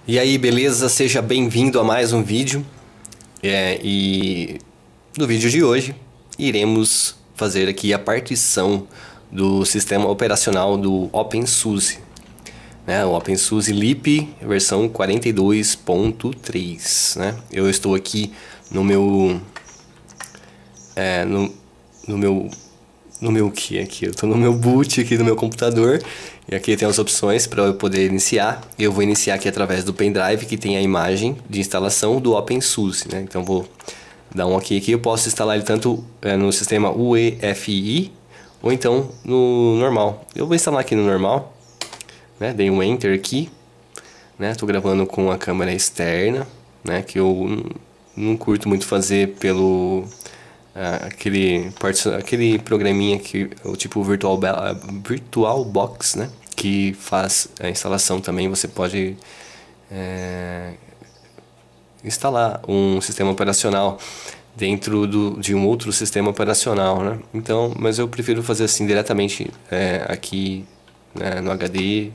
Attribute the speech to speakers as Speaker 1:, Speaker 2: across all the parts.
Speaker 1: E aí, beleza? Seja bem-vindo a mais um vídeo. E no vídeo de hoje iremos fazer aqui a partição do sistema operacional do OpenSUSE, né? O OpenSUSE Leap versão 42.3, né? Eu estou aqui no meu no meu que aqui? Eu estou no meu boot aqui do meu computador. E aqui tem as opções para eu poder iniciar. Eu vou iniciar aqui através do pendrive que tem a imagem de instalação do OpenSUSE, né? Então vou dar um OK aqui. Eu posso instalar ele tanto no sistema UEFI ou então no normal. Eu vou instalar aqui no normal, né? Dei um Enter aqui, né? Estou gravando com a câmera externa, né? Que eu não curto muito fazer pelo aquele programinha que o tipo VirtualBox, né? Que faz a instalação também. Você pode instalar um sistema operacional dentro de um outro sistema operacional, né? Então, mas eu prefiro fazer assim diretamente aqui, né, no HD,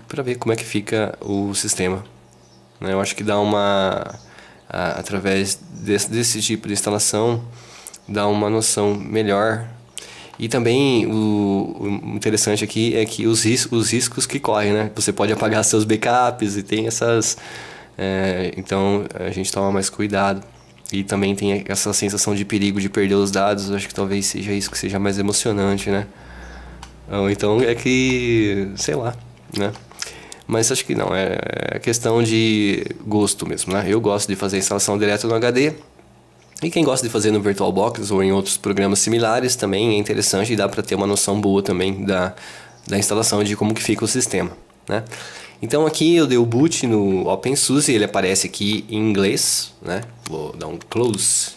Speaker 1: para ver como é que fica o sistema, né? Eu acho que dá através desse tipo de instalação, dá uma noção melhor. E também o interessante aqui é que os riscos que correm, né? Você pode apagar seus backups e tem essas... então a gente toma mais cuidado. E também tem essa sensação de perigo de perder os dados. Eu acho que talvez seja isso que seja mais emocionante, né? Ou então é que... sei lá, né? Mas acho que não, é questão de gosto mesmo, né? Eu gosto de fazer a instalação direto no HD. E quem gosta de fazer no VirtualBox ou em outros programas similares também é interessante e dá para ter uma noção boa também da instalação de como que fica o sistema, né? Então aqui eu dei o boot no OpenSUSE, ele aparece aqui em inglês, né? Vou dar um close.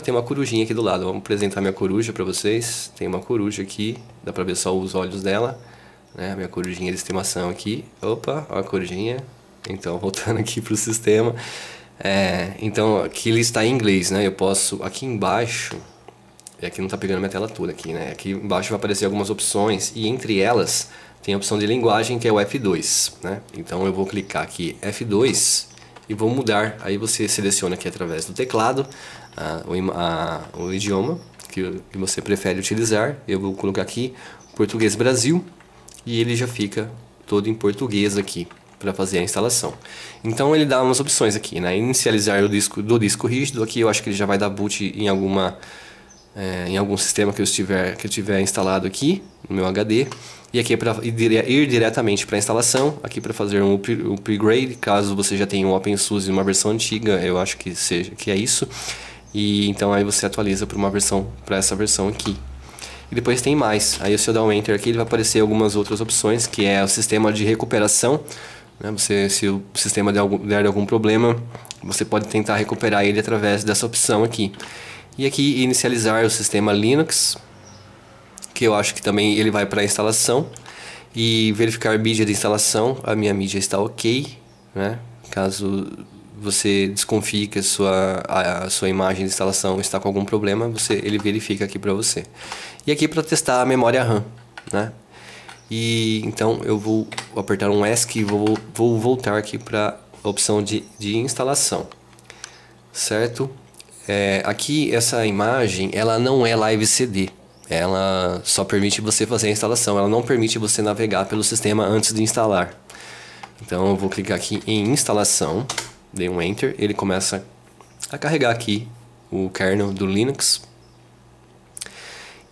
Speaker 1: Tem uma corujinha aqui do lado, vamos apresentar minha coruja para vocês. Tem uma coruja aqui, dá para ver só os olhos dela, né? Minha corujinha de estimação aqui. Opa, ó a corujinha. Então voltando aqui para o sistema. Então aqui ele está em inglês, né? Eu posso, aqui embaixo, aqui não está pegando minha tela toda aqui, né? Aqui embaixo vai aparecer algumas opções e entre elas tem a opção de linguagem que é o F2, né? Então eu vou clicar aqui F2 e vou mudar. Aí você seleciona aqui através do teclado o idioma que você prefere utilizar. Eu vou colocar aqui Português Brasil e ele já fica todo em português aqui para fazer a instalação. Então ele dá umas opções aqui, né? Inicializar do disco rígido. Aqui eu acho que ele já vai dar boot em algum sistema que eu tiver instalado aqui no meu HD. E aqui é para ir diretamente para a instalação. Aqui para fazer um upgrade, caso você já tenha um OpenSUSE uma versão antiga, eu acho que é isso. E então aí você atualiza para essa versão aqui. E depois tem mais. Aí se eu dar um Enter aqui, ele vai aparecer algumas outras opções, que é o sistema de recuperação. Se o sistema der algum problema, você pode tentar recuperar ele através dessa opção aqui. E aqui inicializar o sistema Linux, que eu acho que também ele vai para a instalação. E verificar mídia de instalação, a minha mídia está ok, né? Caso você desconfie que a sua imagem de instalação está com algum problema, ele verifica aqui para você. E aqui para testar a memória RAM, né? E então eu vou apertar um ESC e vou voltar aqui para a opção de instalação, certo? Aqui essa imagem ela não é Live CD, ela só permite você fazer a instalação, ela não permite você navegar pelo sistema antes de instalar. Então eu vou clicar aqui em instalação, dei um Enter, ele começa a carregar aqui o kernel do Linux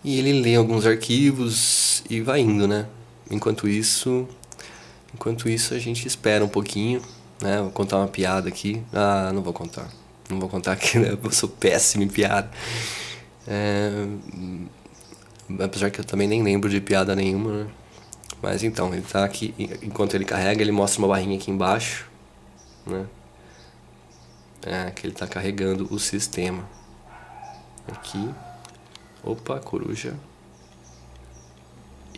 Speaker 1: e ele lê alguns arquivos e vai indo, né? Enquanto isso a gente espera um pouquinho, né? Vou contar uma piada aqui. Não vou contar. Não vou contar aqui, né? Eu sou péssimo em piada. Apesar que eu também nem lembro de piada nenhuma, né? Mas então, ele tá aqui. Enquanto ele carrega, ele mostra uma barrinha aqui embaixo, né? Que ele tá carregando o sistema. Aqui. Opa, coruja.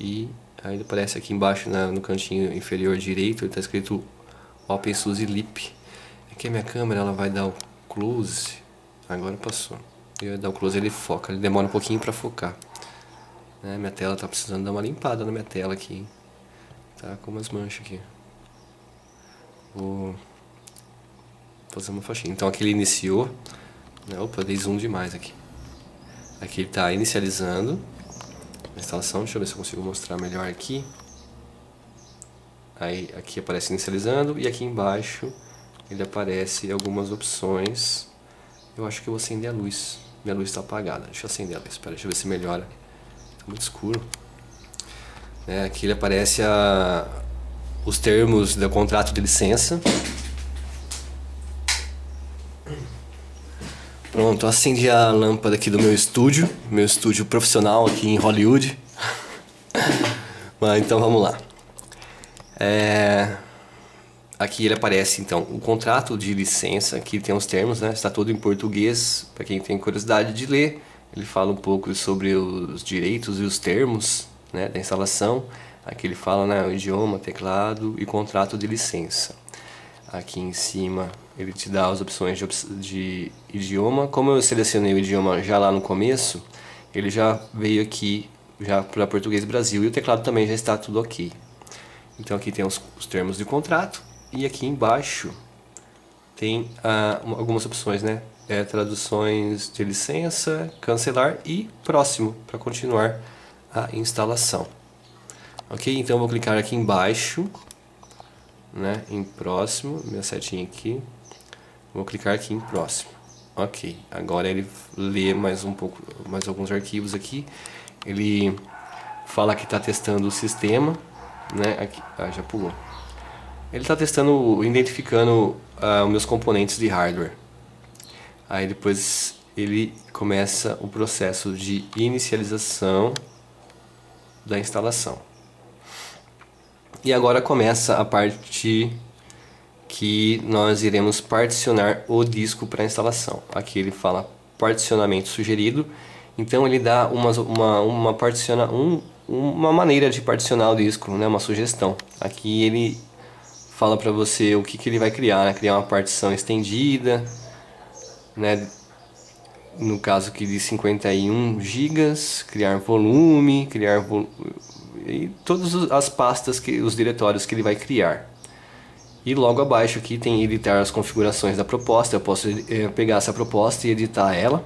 Speaker 1: E aí ele aparece aqui embaixo, no cantinho inferior direito, ele está escrito OpenSUSE Leap. Aqui a minha câmera ela vai dar o close. Agora passou. Eu ia dar o close, ele foca, ele demora um pouquinho para focar. Minha tela tá precisando dar uma limpada na minha tela aqui. Tá com umas manchas aqui. Vou fazer uma faixinha. Então aqui ele iniciou, né? Opa, dei zoom demais aqui. Aqui ele está inicializando a instalação. Deixa eu ver se eu consigo mostrar melhor aqui. Aí aqui aparece inicializando e aqui embaixo ele aparece algumas opções. Eu acho que eu vou acender a luz. Minha luz está apagada. Deixa eu acender a luz. Espera, deixa eu ver se melhora. Está muito escuro. Aqui ele aparece os termos do contrato de licença. Pronto, acendi a lâmpada aqui do meu estúdio profissional aqui em Hollywood. Mas então vamos lá. Aqui ele aparece então o contrato de licença, aqui tem os termos, né? Está tudo em português, para quem tem curiosidade de ler. Ele fala um pouco sobre os direitos e os termos, né, da instalação. Aqui ele fala, né, o idioma, teclado e contrato de licença. Aqui em cima ele te dá as opções de idioma. Como eu selecionei o idioma já lá no começo, ele já veio aqui já para português Brasil e o teclado também já está tudo ok. Então aqui tem os termos de contrato e aqui embaixo tem algumas opções, né? Traduções de licença, cancelar e próximo para continuar a instalação. Ok? Então eu vou clicar aqui embaixo, né, em próximo, minha setinha aqui. Vou clicar aqui em próximo. Ok, agora ele lê mais alguns arquivos aqui. Ele fala que está testando o sistema, né? Aqui, já pulou. Ele está testando, identificando os meus componentes de hardware. Aí depois ele começa o processo de inicialização da instalação. E agora começa a parte que nós iremos particionar o disco para instalação. Aqui ele fala particionamento sugerido. Então ele dá uma maneira de particionar o disco, né? Uma sugestão. Aqui ele fala para você o que ele vai criar, né? Criar uma partição estendida, né? No caso aqui de 51 GB, criar volume, e todas as pastas, os diretórios que ele vai criar. E logo abaixo aqui tem editar as configurações da proposta. Eu posso pegar essa proposta e editar ela.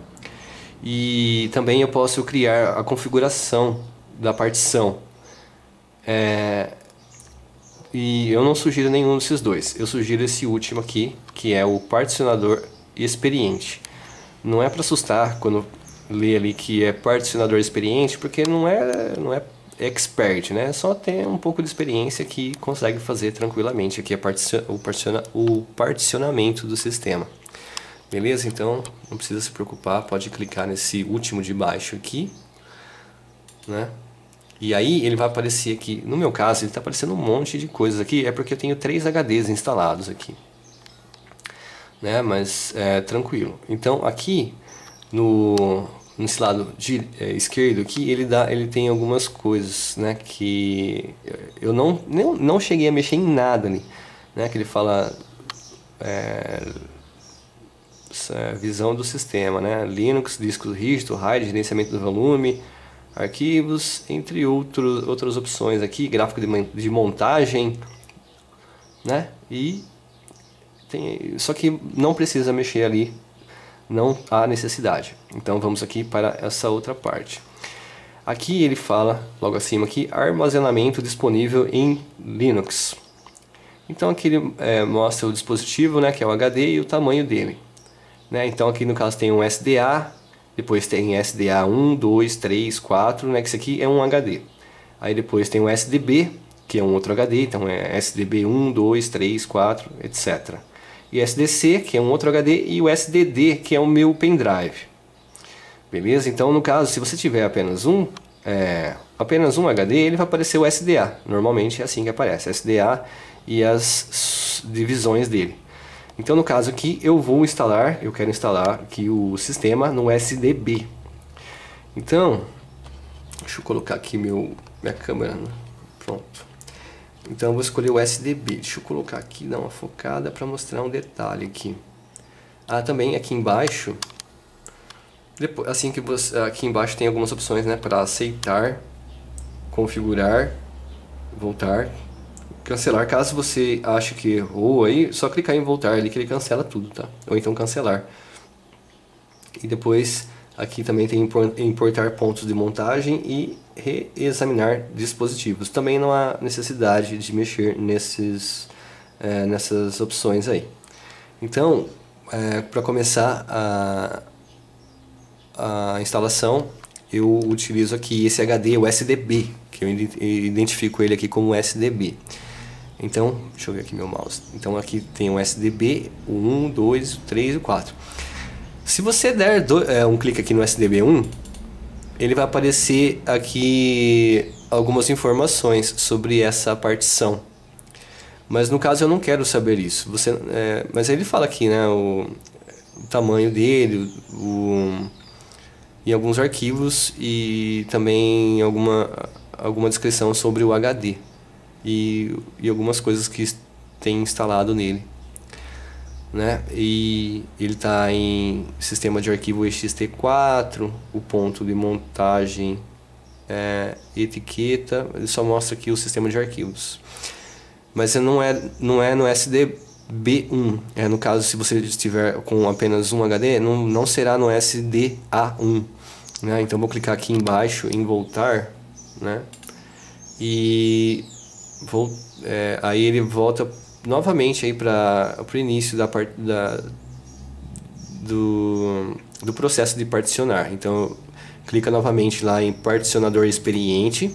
Speaker 1: E também eu posso criar a configuração da partição. E eu não sugiro nenhum desses dois. Eu sugiro esse último aqui, que é o particionador experiente. Não é para assustar quando lê ali que é particionador experiente, porque não é expert, né? Só tem um pouco de experiência que consegue fazer tranquilamente aqui o particionamento do sistema. Beleza? Então não precisa se preocupar, pode clicar nesse último de baixo aqui, né? E aí ele vai aparecer aqui, no meu caso ele está aparecendo um monte de coisas aqui, é porque eu tenho 3 HDs instalados aqui, né? Mas tranquilo. Então aqui nesse lado esquerdo aqui ele tem algumas coisas, né, que eu não cheguei a mexer em nada ali, né? Que ele fala visão do sistema, né? Linux, disco rígido, RAID, gerenciamento do volume, arquivos, entre outras opções aqui, gráfico de montagem, né? E só que não precisa mexer ali, não há necessidade. Então vamos aqui para essa outra parte. Aqui ele fala, logo acima aqui, armazenamento disponível em Linux. Então aqui ele mostra o dispositivo, né, que é o HD e o tamanho dele, né? Então aqui no caso tem um SDA, depois tem SDA 1, 2, 3, 4, né, que isso aqui é um HD. Aí depois tem o SDB, que é um outro HD, então é SDB 1, 2, 3, 4, etc. E SDC, que é um outro HD, e o SDD, que é o meu pendrive. Beleza? Então, no caso, se você tiver apenas um HD, ele vai aparecer o SDA. Normalmente é assim que aparece, SDA e as divisões dele. Então, no caso aqui, eu quero instalar aqui o sistema no SDB. Então, deixa eu colocar aqui minha câmera, né? Pronto. Então eu vou escolher o SDB. Deixa eu colocar aqui, dar uma focada para mostrar um detalhe aqui. Também aqui embaixo, aqui embaixo tem algumas opções, né, para aceitar, configurar, voltar, cancelar. Caso você ache que errou aí, só clicar em voltar ali que ele cancela tudo, tá? Ou então cancelar. E depois aqui também tem importar pontos de montagem e reexaminar dispositivos. Também não há necessidade de mexer nessas opções aí. Então, para começar a instalação, eu utilizo aqui esse HD, o SDB, que eu identifico ele aqui como SDB. Então, deixa eu ver aqui meu mouse. Então aqui tem o SDB, o 1, 2, 3 e o 4. Se você der um clique aqui no SDB1, ele vai aparecer aqui algumas informações sobre essa partição. Mas no caso eu não quero saber isso. Mas ele fala aqui, né, o tamanho dele, e alguns arquivos e também alguma descrição sobre o HD e algumas coisas que tem instalado nele, né? E ele está em sistema de arquivo ext4, o ponto de montagem etiqueta, ele só mostra aqui o sistema de arquivos. Mas não é no SDB1. No caso, se você estiver com apenas um HD, não será no SDA1. Né? Então vou clicar aqui embaixo em voltar, né? E aí ele volta novamente aí para o início do processo de particionar. Então clica novamente lá em particionador experiente.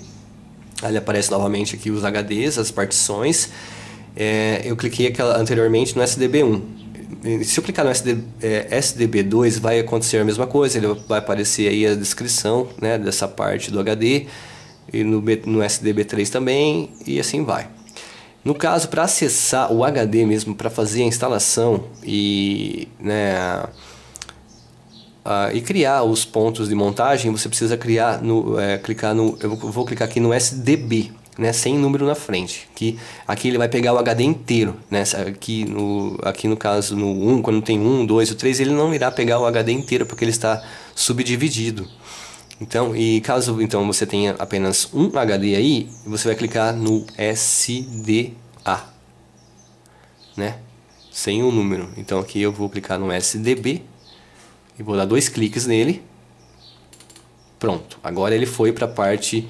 Speaker 1: Aí aparece novamente aqui os HDs, as partições. Eu cliquei anteriormente no SDB1. Se eu clicar no SDB2, vai acontecer a mesma coisa. Ele vai aparecer aí a descrição, né, dessa parte do HD. E no SDB3 também, e assim vai. No caso, para acessar o HD mesmo, para fazer a instalação e criar os pontos de montagem, você precisa clicar eu vou clicar aqui no SDB, né, sem número na frente, que aqui ele vai pegar o HD inteiro, né? Aqui no caso no 1, quando tem 1, 2 ou 3, ele não irá pegar o HD inteiro porque ele está subdividido. Então, e caso então você tenha apenas um HD aí, você vai clicar no SDA, né? Sem um número. Então aqui eu vou clicar no SDB e vou dar 2 cliques nele. Pronto. Agora ele foi para a parte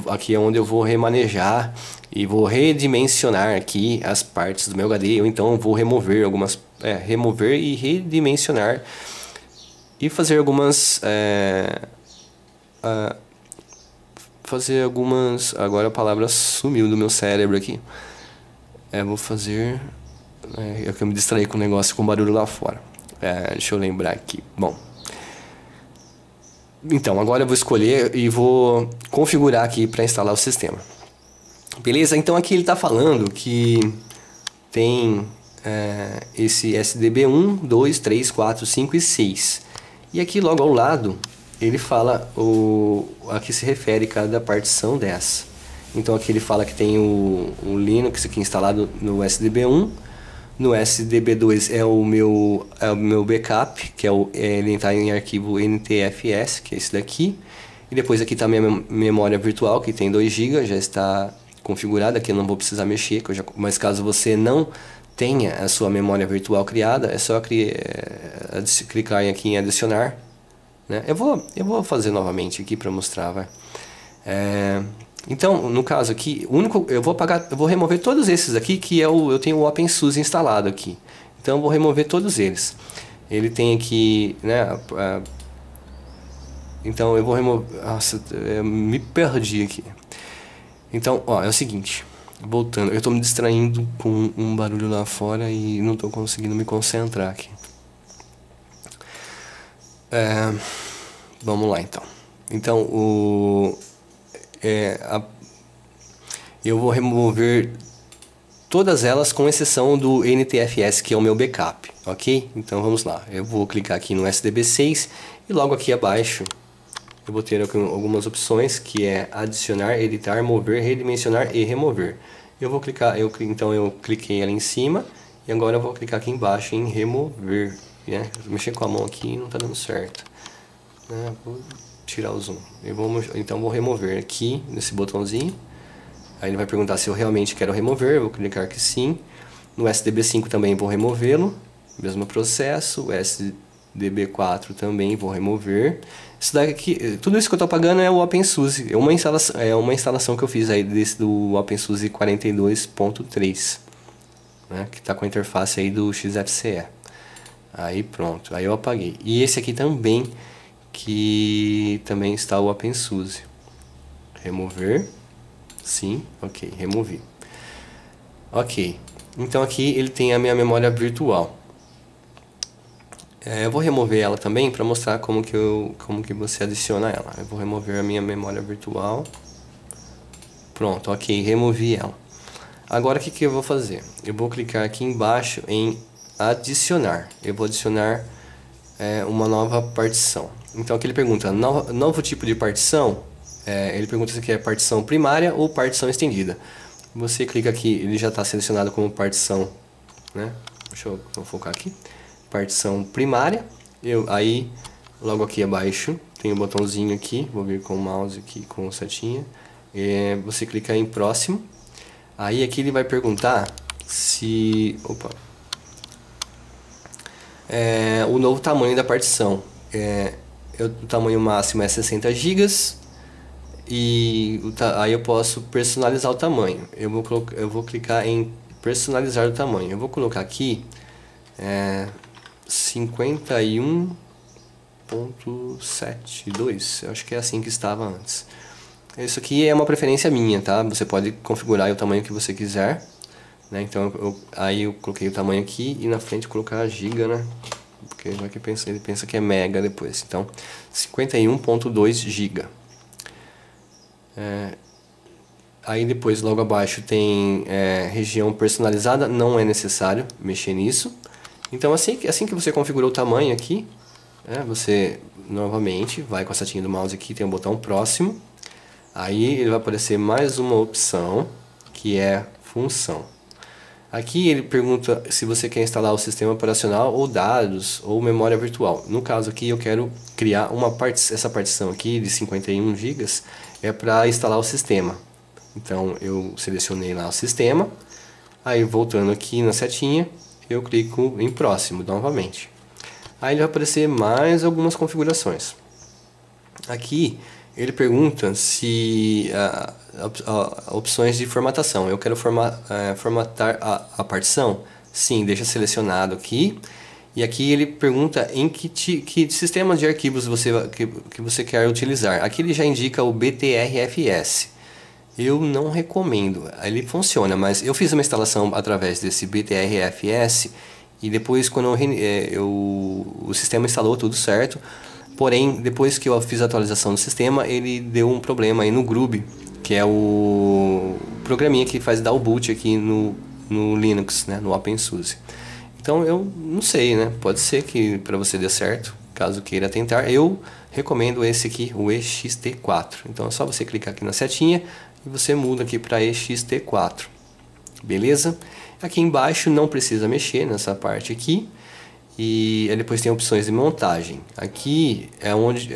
Speaker 1: aqui é onde eu vou remanejar e vou redimensionar aqui as partes do meu HD. Ou então vou remover remover e redimensionar e fazer algumas agora a palavra sumiu do meu cérebro aqui. Vou fazer que eu me distraí com o negócio com barulho lá fora. Deixa eu lembrar aqui. Bom, então agora eu vou escolher e vou configurar aqui para instalar o sistema. Beleza? Então aqui ele está falando que tem esse SDB1, 2, 3, 4, 5 e 6. E aqui logo ao lado ele fala a que se refere cada partição dessa. Então aqui ele fala que tem o Linux aqui instalado no SDB1. No SDB2 é o meu backup, que ele está em arquivo NTFS, que é esse daqui. E depois aqui está a minha memória virtual, que tem 2 GB, já está configurada, aqui eu não vou precisar mexer, mas caso você não tenha a sua memória virtual criada, é só clicar aqui em adicionar. Né? Eu vou fazer novamente aqui para mostrar, vai. Então, no caso aqui, eu vou remover todos esses aqui que eu tenho o OpenSUSE instalado aqui. Então, eu vou remover todos eles. Ele tem aqui, né? Então, eu vou remover. Nossa, me perdi aqui. Então, é o seguinte. Voltando, eu estou me distraindo com um barulho lá fora e não estou conseguindo me concentrar aqui. Vamos lá então. Então eu vou remover todas elas com exceção do NTFS, que é o meu backup, ok? Então vamos lá. Eu vou clicar aqui no SDB6 e logo aqui abaixo eu vou ter algumas opções, que é adicionar, editar, mover, redimensionar e remover. Eu vou clicar, então eu cliquei ali em cima e agora eu vou clicar aqui embaixo em remover, né? Mexer com a mão aqui não está dando certo. Vou tirar o zoom. Então vou remover aqui nesse botãozinho. Aí ele vai perguntar se eu realmente quero remover, eu vou clicar que sim. No SDB5 também vou removê-lo, mesmo processo. O SDB4 também vou remover. Isso daqui, tudo isso que eu estou apagando é o OpenSUSE, é uma instalação que eu fiz aí do OpenSUSE 42.3, né, que está com a interface aí do XFCE. Aí pronto, aí eu apaguei. E esse aqui também, que também está o OpenSUSE. Remover, sim, ok, removi. Ok, então aqui ele tem a minha memória virtual. Eu vou remover ela também para mostrar como que você adiciona ela. Eu vou remover a minha memória virtual. Pronto, ok, removi ela. Agora o que eu vou fazer? Eu vou clicar aqui embaixo em adicionar. Eu vou adicionar uma nova partição. Então aqui ele pergunta, novo tipo de partição? Ele pergunta se quer partição primária ou partição estendida. Você clica aqui, ele já está selecionado como partição, né? Deixa eu focar aqui. Partição primária. Aí, logo aqui abaixo, tem um botãozinho aqui. Vou vir com o mouse aqui, com setinha. Você clica em próximo. Aí aqui ele vai perguntar se... Opa! O novo tamanho da partição. O tamanho máximo é 60 GB. E aí eu posso personalizar o tamanho. Eu vou clicar em personalizar o tamanho. Eu vou colocar aqui 51.72. Eu acho que é assim que estava antes. Isso aqui é uma preferência minha, tá? Você pode configurar o tamanho que você quiser, né? Então aí eu coloquei o tamanho aqui e na frente colocar giga, né? Porque já que ele pensa que é mega depois. Então 51.2 GB. Aí depois logo abaixo tem região personalizada, não é necessário mexer nisso. Então assim que você configurou o tamanho aqui, você novamente vai com a setinha do mouse aqui, tem o botão próximo. Aí ele vai aparecer mais uma opção, que é função. Aqui ele pergunta se você quer instalar o sistema operacional ou dados ou memória virtual. No caso aqui eu quero criar essa partição aqui de 51 GB para instalar o sistema. Então eu selecionei lá o sistema, aí voltando aqui na setinha, eu clico em próximo novamente. Aí ele vai aparecer mais algumas configurações. Aqui ele pergunta se opções de formatação. Eu quero formatar a partição? Sim, deixa selecionado aqui. E aqui ele pergunta em que sistema de arquivos que você quer utilizar. Aqui ele já indica o BTRFS. Eu não recomendo. Ele funciona, mas eu fiz uma instalação através desse BTRFS e depois quando o sistema instalou tudo certo. Porém, depois que eu fiz a atualização do sistema, ele deu um problema aí no Grub, que é o programinha que faz dar o boot aqui no Linux, né, no OpenSUSE. Então eu não sei, né? Pode ser que para você dê certo, caso queira tentar. Eu recomendo esse aqui, o EXT4. Então é só você clicar aqui na setinha e você muda aqui para EXT4. Beleza? Aqui embaixo não precisa mexer nessa parte aqui. E depois tem opções de montagem. Aqui é onde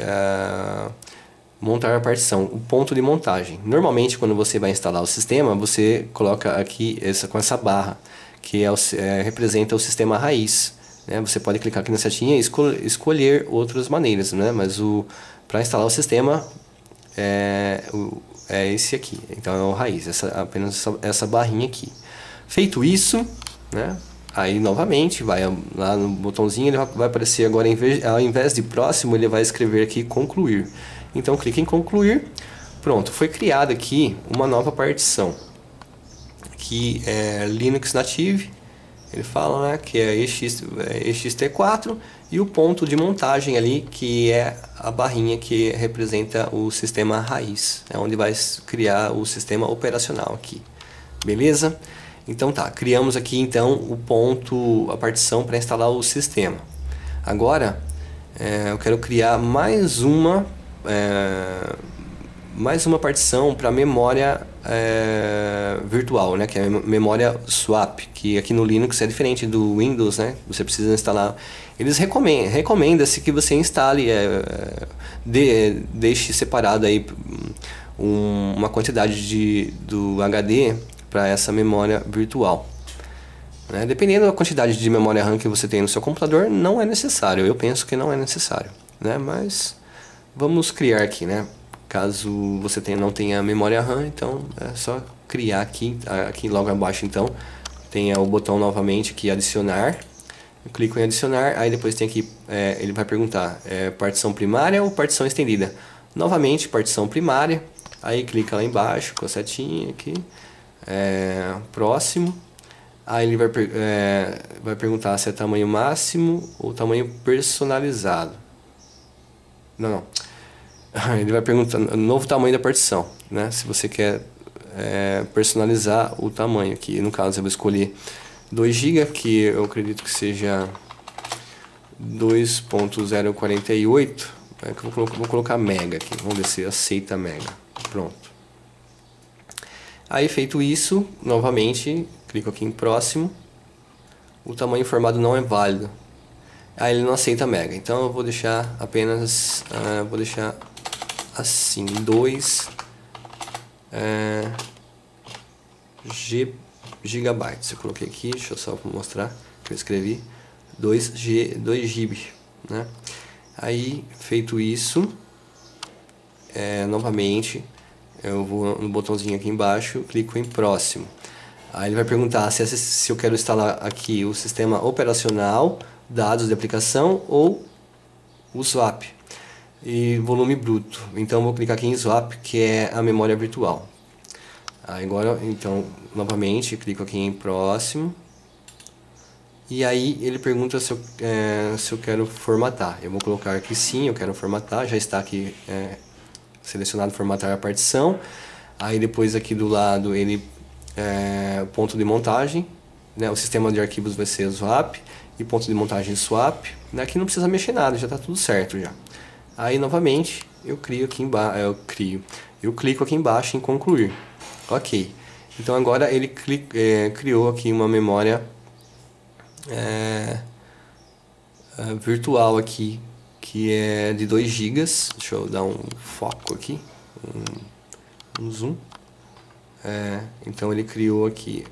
Speaker 1: montar a partição, o ponto de montagem. Normalmente quando você vai instalar o sistema, você coloca aqui com essa barra, que representa o sistema raiz, né? Você pode clicar aqui na setinha e escolher outras maneiras, né? Mas para instalar o sistema é esse aqui. Então é o raiz, apenas essa barrinha aqui. Feito isso, né? Aí novamente vai lá no botãozinho, ele vai aparecer agora, ao invés de próximo, ele vai escrever aqui concluir. Então clique em concluir. Pronto, foi criada aqui uma nova partição, que é Linux Native. Ele fala, né, que é EXT4 e o ponto de montagem ali, que é a barrinha que representa o sistema raiz. É onde vai criar o sistema operacional aqui. Beleza? Então tá, criamos aqui então a partição para instalar o sistema. Agora eu quero criar mais uma partição para memória virtual, né, que é a memória swap, que aqui no Linux é diferente do Windows, né? Você precisa instalar. Eles recomenda-se que você instale, deixe separado aí uma quantidade do HD para essa memória virtual. Né? Dependendo da quantidade de memória RAM que você tem no seu computador, não é necessário. Eu penso que não é necessário, né? Mas vamos criar aqui, né? Caso você não tenha memória RAM, então é só criar aqui logo abaixo. Então tem o botão novamente aqui, adicionar. Eu clico em adicionar, aí depois tem aqui, ele vai perguntar, partição primária ou partição estendida? Novamente, partição primária, aí clica lá embaixo, com a setinha aqui, próximo, aí ele vai perguntar se é tamanho máximo ou tamanho personalizado. Não. Ele vai perguntar novo tamanho da partição, né? Se você quer personalizar o tamanho aqui, no caso eu vou escolher 2 GB, que eu acredito que seja 2.048, que eu vou colocar mega aqui, vamos ver se aceita mega, pronto. Aí feito isso, novamente, clico aqui em próximo, o tamanho informado não é válido, aí ele não aceita mega, então eu vou deixar apenas, vou deixar assim, 2 gigabytes, eu coloquei aqui, deixa eu só mostrar que eu escrevi 2 GB, né? Aí feito isso, novamente eu vou no botãozinho aqui embaixo, clico em próximo, aí ele vai perguntar se eu quero instalar aqui o sistema operacional, dados de aplicação ou o swap e volume bruto. Então eu vou clicar aqui em swap, que é a memória virtual. Agora, então, novamente, clico aqui em próximo. E aí ele pergunta se eu quero formatar. Eu vou colocar aqui sim, eu quero formatar. Já está aqui selecionado formatar a partição. Aí depois aqui do lado ele ponto de montagem, né? O sistema de arquivos vai ser swap e ponto de montagem swap. Aqui não precisa mexer nada, já está tudo certo já. Aí novamente eu crio aqui embaixo, eu clico aqui embaixo em concluir. Ok, então agora ele criou aqui uma memória virtual aqui, que é de 2 GB. Deixa eu dar um foco aqui, um zoom. Então ele criou aqui,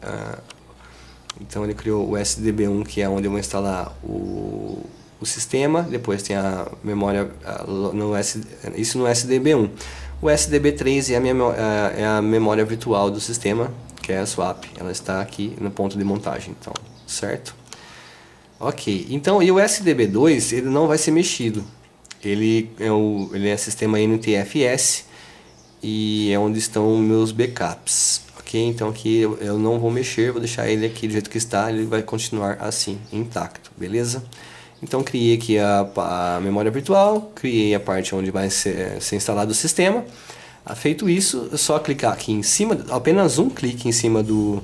Speaker 1: então ele criou o SDB1, que é onde eu vou instalar o sistema. Depois tem a memória, isso no SDB1. O SDB3 é a memória virtual do sistema, que é a swap. Ela está aqui no ponto de montagem, então, certo? Ok, então, e o SDB2, ele não vai ser mexido. Ele é sistema NTFS e é onde estão meus backups. Ok, então aqui eu não vou mexer, vou deixar ele aqui do jeito que está, ele vai continuar assim, intacto, beleza? Então criei aqui a memória virtual, criei a parte onde vai ser instalado o sistema. Feito isso, é só clicar aqui em cima, apenas um clique em cima do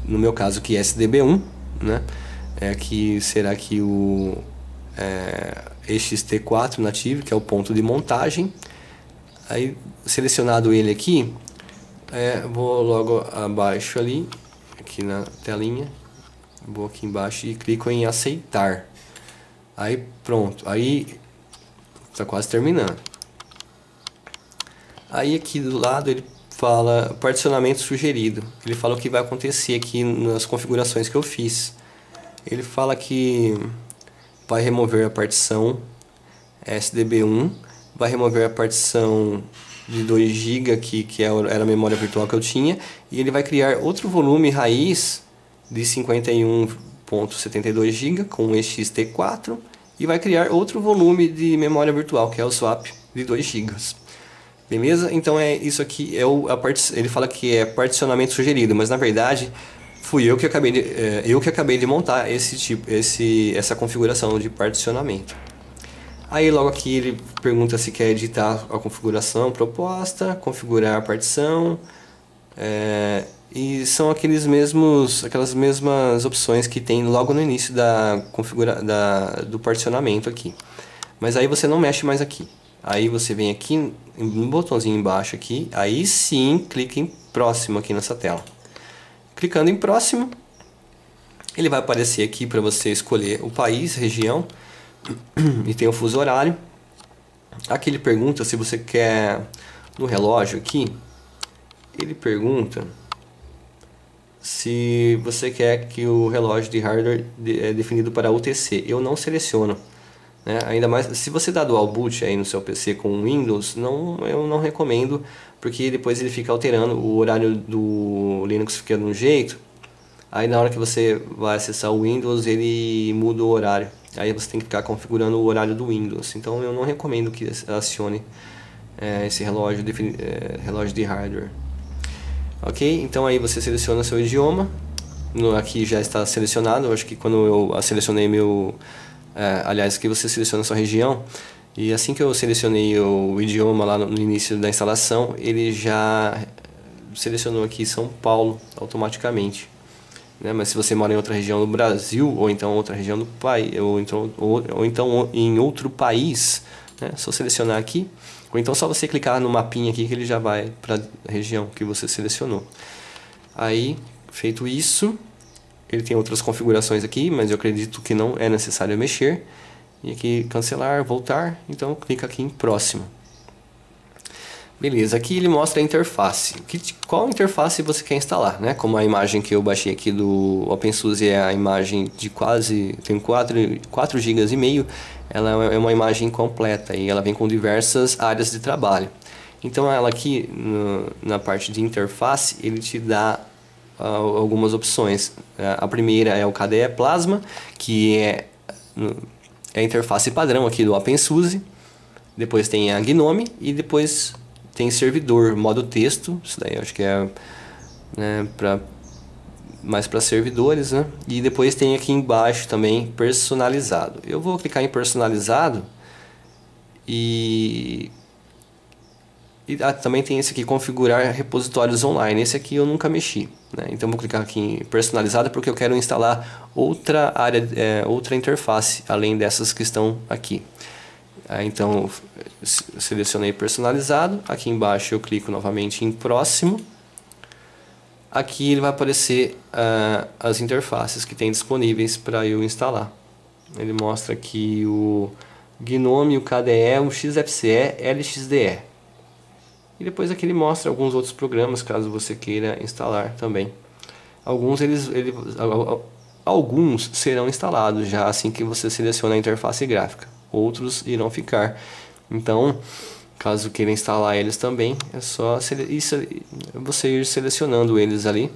Speaker 1: no meu caso aqui SDB1, né? Que será aqui o ext4 nativo, que é o ponto de montagem. Aí selecionado ele aqui, vou logo abaixo ali, aqui na telinha, vou aqui embaixo e clico em aceitar. Aí pronto, aí está quase terminando. Aí aqui do lado ele fala particionamento sugerido. Ele fala o que vai acontecer aqui nas configurações que eu fiz. Ele fala que vai remover a partição SDB1, vai remover a partição de 2 GB aqui, que era a memória virtual que eu tinha, e ele vai criar outro volume raiz de 51.72 GB com ext4 e vai criar outro volume de memória virtual, que é o swap de 2 GB. Beleza? Então isso aqui ele fala que é particionamento sugerido, mas na verdade fui eu que acabei de montar essa configuração de particionamento. Aí logo aqui ele pergunta se quer editar a configuração proposta, configurar a partição, e são aquelas mesmas opções que tem logo no início do particionamento aqui. Mas aí você não mexe mais aqui. Aí você vem aqui no botãozinho embaixo aqui, aí sim clica em próximo aqui nessa tela. Clicando em próximo, ele vai aparecer aqui para você escolher o país, região, e tem o fuso horário. Aqui ele pergunta se você quer No relógio aqui, ele pergunta se você quer que o relógio de hardware é definido para UTC. Eu não seleciono, né? Ainda mais se você dá dual boot aí no seu PC com Windows, eu não recomendo, porque depois ele fica alterando, o horário do Linux fica de um jeito, aí na hora que você vai acessar o Windows ele muda o horário, aí você tem que ficar configurando o horário do Windows. Então eu não recomendo que acione esse relógio de hardware. Ok? Então aí você seleciona seu idioma. Aqui já está selecionado. Eu acho que quando eu selecionei aliás, aqui você seleciona a sua região. E assim que eu selecionei o idioma lá no início da instalação, ele já selecionou aqui São Paulo automaticamente, né? Mas se você mora em outra região do Brasil, ou então outra região do país, ou então em outro país, né? Só selecionar aqui. Ou então só você clicar no mapinha aqui que ele já vai para a região que você selecionou. Aí, feito isso, ele tem outras configurações aqui, mas eu acredito que não é necessário mexer. E aqui cancelar, voltar, então clica aqui em próximo. Beleza, aqui ele mostra a interface. Qual interface você quer instalar, né? Como a imagem que eu baixei aqui do OpenSUSE é a imagem de tem 4 GB e meio, ela é uma imagem completa e ela vem com diversas áreas de trabalho. Então ela aqui, na parte de interface, ele te dá algumas opções. A primeira é o KDE Plasma, que é a interface padrão aqui do OpenSUSE. Depois tem a GNOME e depois tem servidor, modo texto. Isso daí eu acho que é, né, mais para servidores, né? E depois tem aqui embaixo também personalizado. Eu vou clicar em personalizado e também tem esse aqui, configurar repositórios online. Esse aqui eu nunca mexi, né? Então vou clicar aqui em personalizado porque eu quero instalar outra área, outra interface além dessas que estão aqui. Então selecionei personalizado. Aqui embaixo eu clico novamente em próximo. Aqui ele vai aparecer as interfaces que tem disponíveis para eu instalar. Ele mostra aqui o GNOME, o KDE, o XFCE, LXDE. E depois aqui ele mostra alguns outros programas, caso você queira instalar também. Alguns serão instalados já assim que você seleciona a interface gráfica. Outros irão ficar. Então, caso queira instalar eles também, é só você ir selecionando eles ali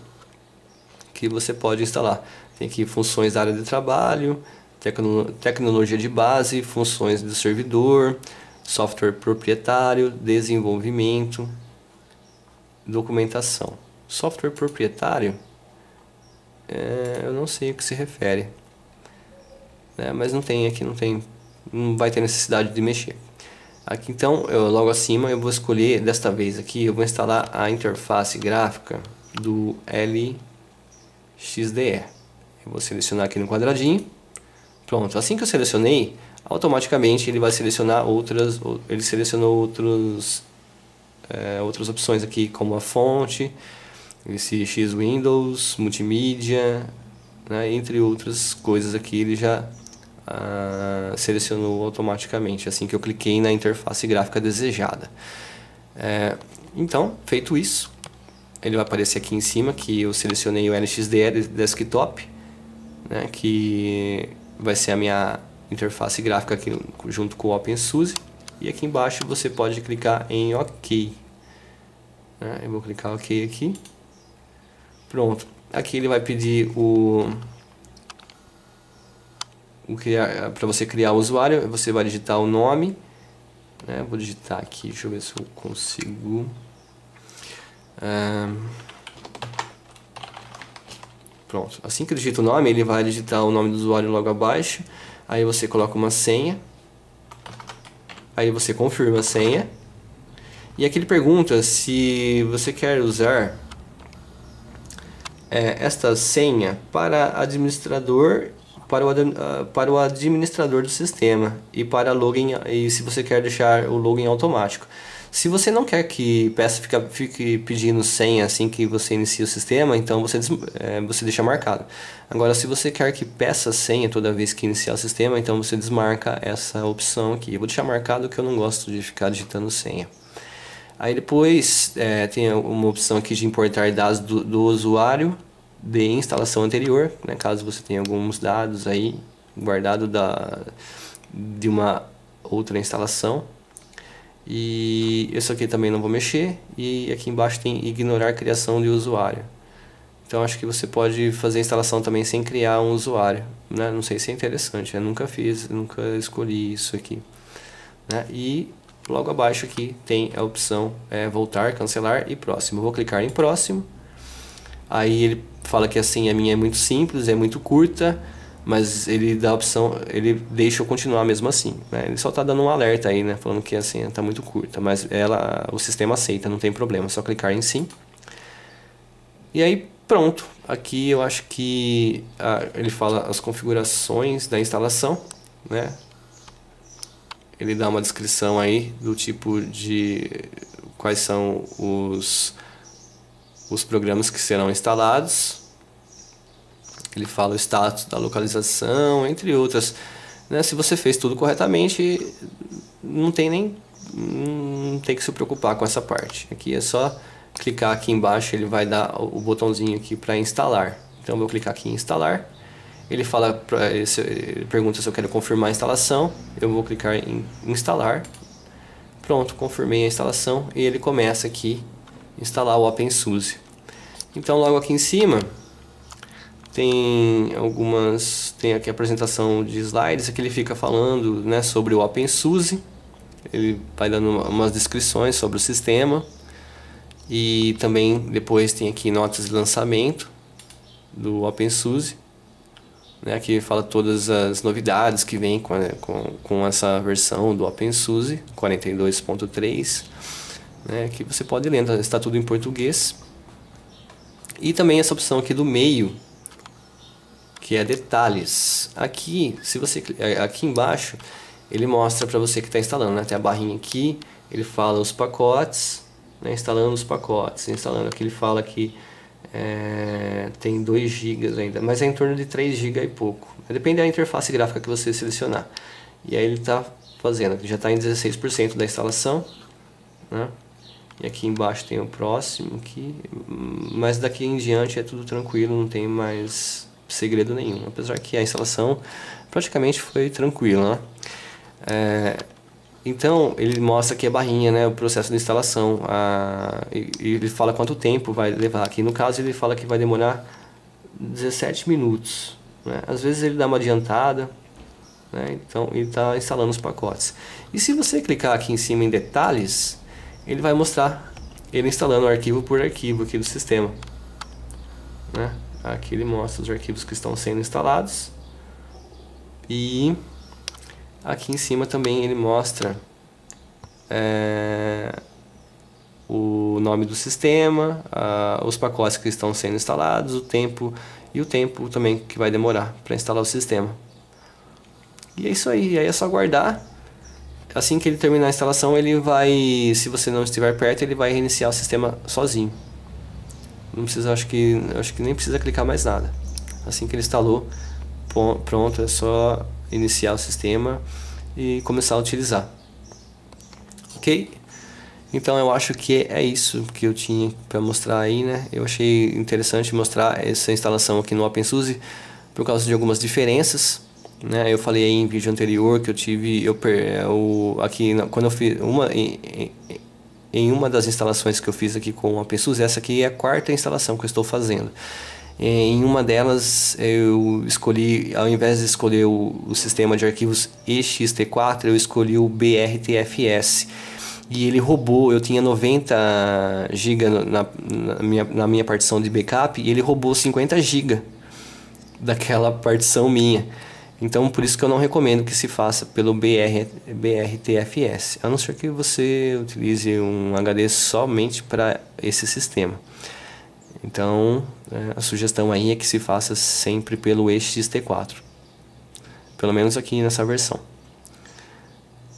Speaker 1: que você pode instalar. Tem aqui funções da área de trabalho, tecnologia de base, funções do servidor, software proprietário, desenvolvimento, documentação. Software proprietário, eu não sei o que se refere, né? Mas não vai ter necessidade de mexer. Aqui então, logo acima eu vou escolher, desta vez aqui, eu vou instalar a interface gráfica do LXDE. Eu vou selecionar aqui no quadradinho. Pronto, assim que eu selecionei, automaticamente ele vai selecionar ele selecionou outras opções aqui, como a fonte, esse X Windows, multimídia, né, entre outras coisas aqui ele já selecionou automaticamente assim que eu cliquei na interface gráfica desejada. Então, feito isso, ele vai aparecer aqui em cima que eu selecionei o LXDE Desktop, né, que vai ser a minha interface gráfica aqui junto com o OpenSUSE. E aqui embaixo você pode clicar em OK, né? Eu vou clicar OK aqui. Pronto. Aqui ele vai pedir para você criar o usuário. Você vai digitar o nome, né? Vou digitar aqui, deixa eu ver se eu consigo. Pronto. Assim que eu digito o nome, ele vai digitar o nome do usuário logo abaixo. Aí você coloca uma senha. Aí você confirma a senha. E aqui ele pergunta se você quer usar esta senha para o administrador do sistema e para login, e se você quer deixar o login automático. Se você não quer que fique pedindo senha assim que você inicia o sistema, então você deixa marcado. Agora, se você quer que peça senha toda vez que iniciar o sistema, então você desmarca essa opção aqui. Eu vou deixar marcado que eu não gosto de ficar digitando senha. Aí depois tem uma opção aqui de importar dados do usuário de instalação anterior, né, caso você tenha alguns dados aí guardado de uma outra instalação. E isso aqui também não vou mexer. E aqui embaixo tem ignorar criação de usuário. Então acho que você pode fazer a instalação também sem criar um usuário, né? Não sei se é interessante, eu nunca fiz, nunca escolhi isso aqui, né? E logo abaixo aqui tem a opção voltar, cancelar e próximo. Eu vou clicar em próximo. Aí ele fala que assim a minha é muito simples, é muito curta, mas ele dá a opção, ele deixa eu continuar mesmo assim, né? Ele só está dando um alerta aí, né? Falando que assim está muito curta, mas o sistema aceita, não tem problema, é só clicar em sim. E aí pronto, aqui eu acho que ele fala as configurações da instalação, né? Ele dá uma descrição aí do tipo de quais são os programas que serão instalados. Ele fala o status da localização, entre outras, né? Se você fez tudo corretamente, não tem que se preocupar com essa parte. Aqui é só clicar aqui embaixo, ele vai dar o botãozinho aqui para instalar. Então eu vou clicar aqui em instalar. Ele ele pergunta se eu quero confirmar a instalação. Eu vou clicar em instalar. Pronto, confirmei a instalação e ele começa aqui a instalar o OpenSUSE. Então logo aqui em cima tem aqui a apresentação de slides, aqui ele fica falando, né, sobre o OpenSUSE. Ele vai dando umas descrições sobre o sistema. E também depois tem aqui notas de lançamento do OpenSUSE, né? Aqui fala todas as novidades que vem com essa versão do OpenSUSE 42.3, né? Que você pode ler, está tudo em português. E também essa opção aqui do meio, que é detalhes. Aqui, aqui embaixo, ele mostra para você que está instalando, né? Tem a barrinha aqui, ele fala os pacotes, né? Instalando os pacotes, instalando. Aqui ele fala que tem 2 GB ainda, mas é em torno de 3 GB e pouco. Depende da interface gráfica que você selecionar. E aí ele está fazendo, já está em 16% da instalação, né? E aqui embaixo tem o próximo aqui, mas daqui em diante é tudo tranquilo, não tem mais segredo nenhum, apesar que a instalação praticamente foi tranquila, né? Então ele mostra aqui a barrinha, né, o processo de instalação, e ele fala quanto tempo vai levar. Aqui no caso ele fala que vai demorar 17 minutos, né? Às vezes ele dá uma adiantada, né? Então ele está instalando os pacotes. E se você clicar aqui em cima em detalhes, ele vai mostrar ele instalando arquivo por arquivo aqui do sistema, né? Aqui ele mostra os arquivos que estão sendo instalados. E aqui em cima também ele mostra o nome do sistema, os pacotes que estão sendo instalados, o tempo e o tempo também que vai demorar para instalar o sistema. E é isso aí, aí é só aguardar. Assim que ele terminar a instalação, ele vai, se você não estiver perto, ele vai reiniciar o sistema sozinho. Não precisa, acho que nem precisa clicar mais nada. Assim que ele instalou, pronto, é só iniciar o sistema e começar a utilizar. Ok? Então eu acho que é isso que eu tinha para mostrar aí, né? Eu achei interessante mostrar essa instalação aqui no OpenSUSE por causa de algumas diferenças, né? Eu falei aí em vídeo anterior que eu tive, quando eu fiz em uma das instalações que eu fiz aqui com o OpenSUSE, essa aqui é a 4ª instalação que eu estou fazendo. Em uma delas eu escolhi, ao invés de escolher o sistema de arquivos ext4, eu escolhi o BRTFS. E ele roubou, eu tinha 90 GB na minha partição de backup, e ele roubou 50 GB daquela partição minha. Então por isso que eu não recomendo que se faça pelo BRTFS, a não ser que você utilize um HD somente para esse sistema. Então a sugestão aí é que se faça sempre pelo ext4, pelo menos aqui nessa versão,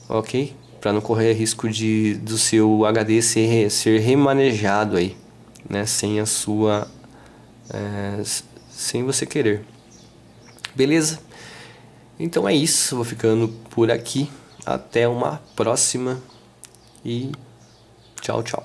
Speaker 1: ok? Para não correr risco do seu HD ser remanejado aí, né? Sem você querer. Beleza? Então é isso, vou ficando por aqui. Até uma próxima e Tchau, tchau.